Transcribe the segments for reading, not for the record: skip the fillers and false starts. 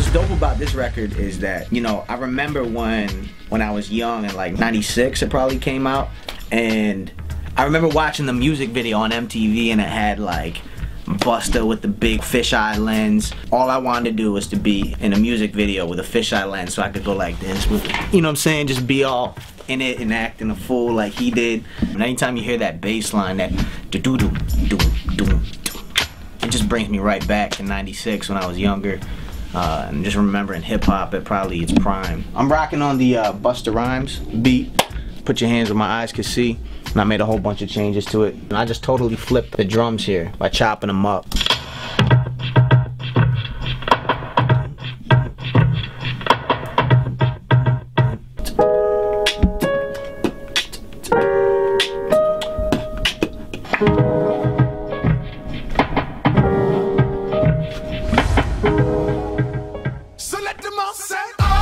What's dope about this record is that, you know, I remember when I was young, in like 96 it probably came out, and I remember watching the music video on MTV, and it had like Busta with the big fisheye lens. All I wanted to do was to be in a music video with a fisheye lens so I could go like this with, you know what I'm saying, just be all in it and acting a fool like he did. And anytime you hear that bass line, that do-do-do-do-do, it just brings me right back to 96 when I was younger. And just remembering hip-hop at probably its prime. I'm rocking on the Busta Rhymes beat, Put Your Hands Where My Eyes Can See, and I made a whole bunch of changes to it. And I just totally flipped the drums here by chopping them up.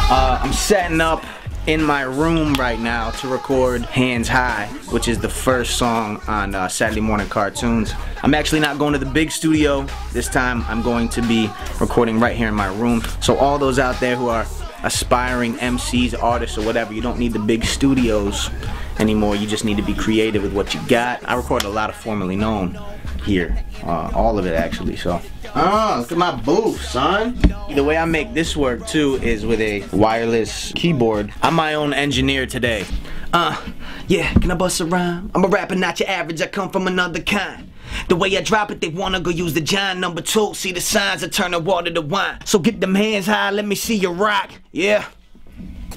I'm setting up in my room right now to record Hands High, which is the first song on Saturday Morning Car-Tunez. I'm actually not going to the big studio this time. I'm going to be recording right here in my room. So all those out there who are aspiring MCs, artists, or whatever, you don't need the big studios anymore. You just need to be creative with what you got. I record a lot of Formerly Known here, all of it actually. So look at my booth, son. The way I make this work too is with a wireless keyboard. I'm my own engineer today. Yeah, can I bust a rhyme? I'm a rapper, not your average, I come from another kind. The way I drop it, they wanna go use the John number 2. See the signs, I turn the water to wine. So get them hands high, let me see you rock, yeah.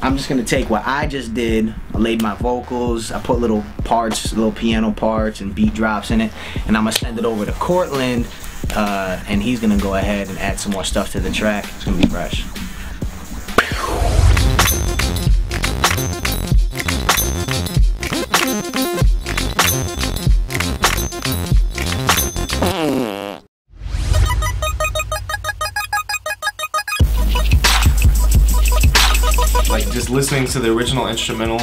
I'm just gonna take what I just did, I laid my vocals, I put little parts, little piano parts and beat drops in it, and I'm gonna send it over to Cortland, and he's gonna go ahead and add some more stuff to the track. It's gonna be fresh. Like just listening to the original instrumental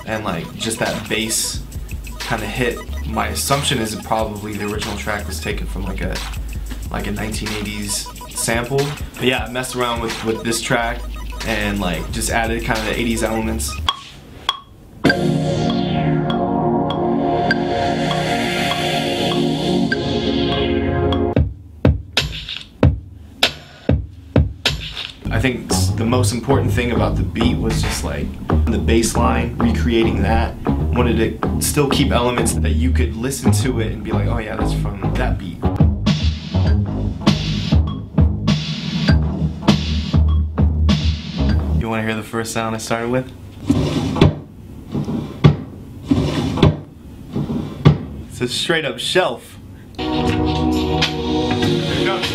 and like just that bass kind of hit, my assumption is probably the original track was taken from like a 1980s sample. But yeah, I messed around with this track and like just added kind of the 80s elements. I think the most important thing about the beat was just like the bass line, recreating that. Wanted to still keep elements that you could listen to it and be like, oh yeah, that's from that beat. You want to hear the first sound I started with? It's a straight up shelf. There it goes.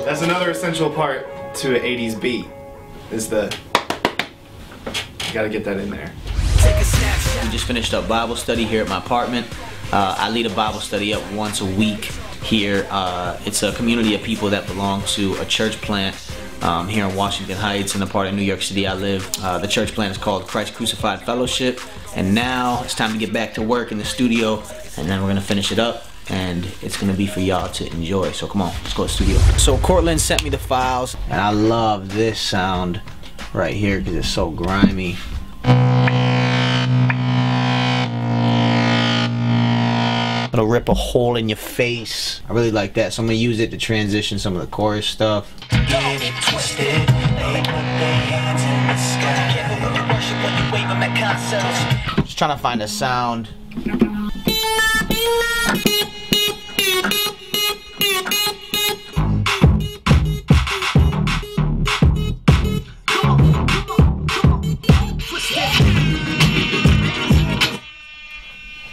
That's another essential part to an 80s beat, is the, you gotta get that in there. We just finished up Bible study here at my apartment. I lead a Bible study up once a week here. It's a community of people that belong to a church plant here in Washington Heights, in the part of New York City I live. The church plant is called Christ Crucified Fellowship, and now it's time to get back to work in the studio, and then we're gonna finish it up, and it's gonna be for y'all to enjoy. So come on, let's go to the studio. So Cortland sent me the files, and I love this sound right here because it's so grimy. It'll rip a hole in your face. I really like that, so I'm gonna use it to transition some of the chorus stuff. Get it twisted. They put their hands in the sky. Can't look at worship when you wave them at concerts. Just trying to find a sound.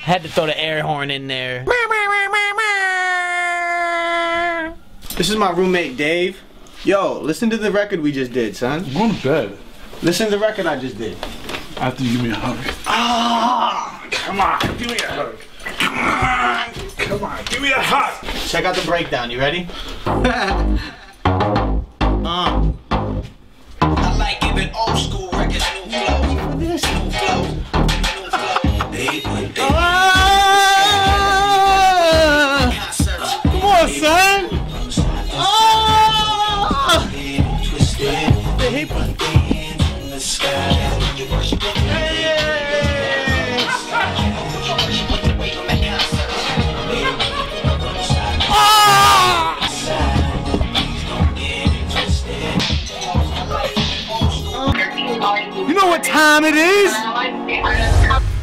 Had to throw the air horn in there. This is my roommate Dave. Yo, listen to the record we just did, son. I'm going to bed. Listen to the record I just did. After you give me a hug. Ah, come on, give me a hug. Come on, give me a hug. Check out the breakdown. You ready? I like giving old school records new flows. New flows. New flows. They put their Come on, son. They put their hands in the sky. You know what time it is?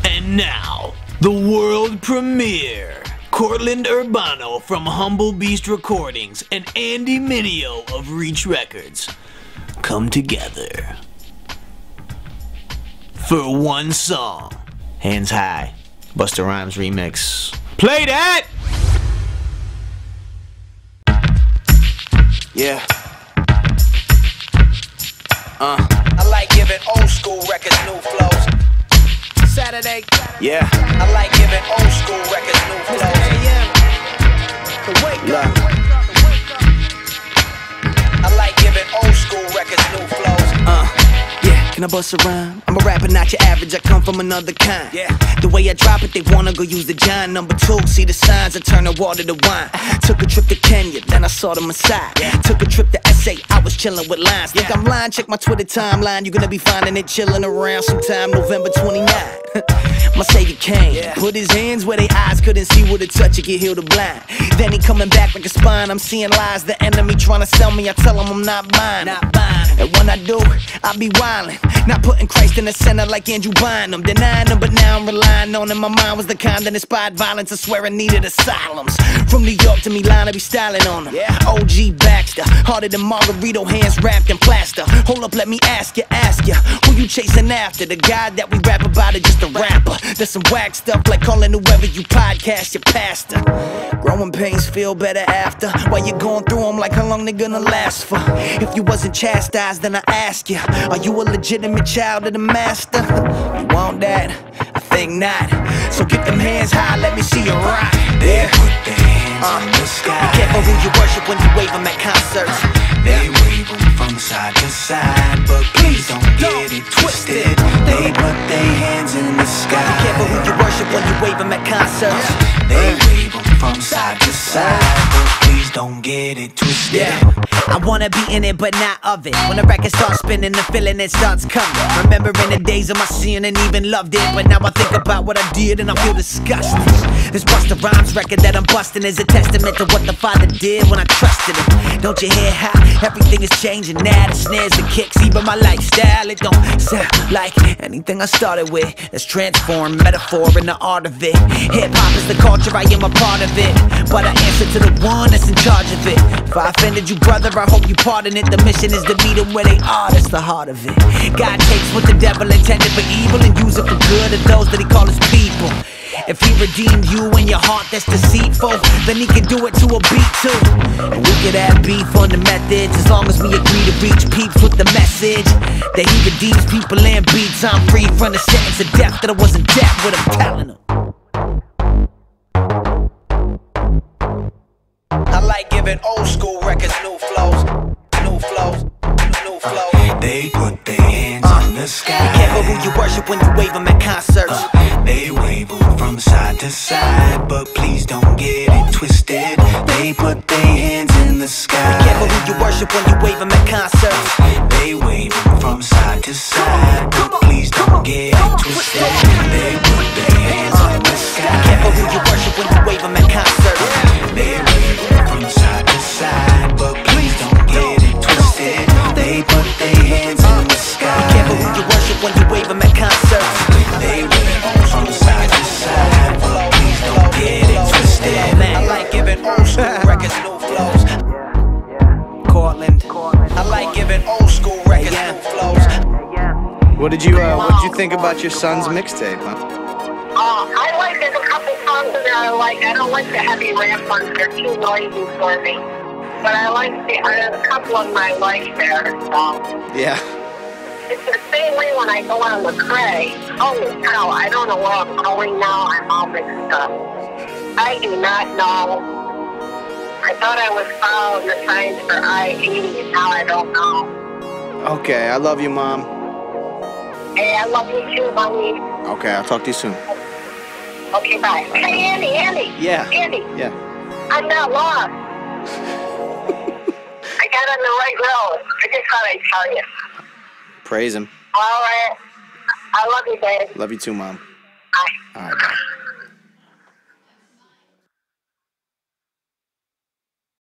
And now, the world premiere. Cortland Urbano from Humble Beast Recordings and Andy Mineo of Reach Records come together for one song. Hands High, Busta Rhymes remix. Play that. Yeah. I like giving old school records new flows. Saturday. Yeah. I like giving old school records new flows. So wake up. I like giving old school records new flows. Yeah, can I bust a rhyme? I'm a rapper, not your average, I come from another kind. Yeah. The way I drop it, they wanna go use the John number 2. See the signs, I turn the water to wine. Took a trip to Kenya, then I saw the Messiah. Took a trip to SA, I was chilling with lines. Think I'm lying, check my Twitter timeline. You're gonna be finding it chilling around sometime November 29. My savior came, put his hands where their eyes couldn't see with a touch, it could heal the blind. Then he coming back like a spine, I'm seeing lies. The enemy trying to sell me, I tell him I'm not buying. And when I do, I be wildin'. Not putting Christ in the center like Andrew Bynum. Denying him, but now I'm relying on him. My mind was the kind that inspired violence, I swear I needed asylums. From New York to Milan, I be styling on him. OG Baxter, harder than Margarito, hands wrapped in plaster. Hold up, let me ask you, who you chasing after? The guy that we rap about or just a rapper? There's some whack stuff like calling whoever you podcast your pastor. Growing pains feel better after. While you're going through them, like how long they gonna last for? If you wasn't chastised, then I ask you, are you a legitimate child of the master? You want that? I think not. So get them hands high, let me see you rock. There. Put their hands in the sky. Be careful who you worship when you wave them at concerts. They wave them from side to side, but please don't get it twisted. They put their hands in the sky. Be careful who you worship when you wave them at concerts. They wave them from side to side, but please don't get it twisted. I wanna be in it but not of it. When the record starts spinning, the feeling it starts coming. Remembering the days of my sin and even loved it, but now I think about what I did and I feel disgusted. This Busta Rhymes record that I'm busting is a testament to what the Father did when I trusted him. Don't you hear how everything is changing now? The snares, the kicks, even my lifestyle, it don't sound like anything I started with. It's transformed, metaphor in the art of it. Hip-hop is the culture, I am a part of it, but I answer to the one that's in charge of it. If I offended you, brother, I hope you pardon it. The mission is to meet them where they are, that's the heart of it. God takes what the devil intended for evil and use it for good of those that he calls his people. If he redeemed you in your heart that's deceitful, then he can do it to a beat too. And we could have beef on the methods as long as we agree to reach peeps with the message that he redeems people and beats. I'm free from the sentence of death that I wasn't deaf with, I'm telling them. I like giving old school records new flows. New flows. New flows. They put their hands in the sky. Be careful who you worship when you wave them at concerts. They wave them from side to side, but please don't get it twisted. They put their hands in the sky. Be careful who you worship when you wave them at concerts. They wave them from side to side, but please don't get it twisted. They put their hands in the sky. Be careful who you worship when you wave them at concerts. They wave them from side to side, but please don't get it twisted. They put their hands in the sky. Be careful who you worship when you wave them at concerts. They wave them from side to side, but please don't get it twisted. I like giving old school records new flows. Cortland. I like giving old school records new flows. What did you think about your son's mixtape, huh? I like there's a couple songs in there I like. I don't like the heavy rap ones. They're too noisy for me. But I like there's a couple of them I like there. Yeah. It's the same way when I go on the Cray. Holy cow, I don't know where I'm going now. I'm all mixed up. I do not know. I thought I was following the signs for I-80, and now I don't know. Okay, I love you, Mom. Hey, I love you too, mommy. Okay, I'll talk to you soon. Okay, bye. Hey, Andy. Yeah. Andy. Yeah. I'm not lost. I got on the right road. I just thought I'd tell you. Praise him. All right. I love you, babe. Love you too, Mom. Bye. All right, bye.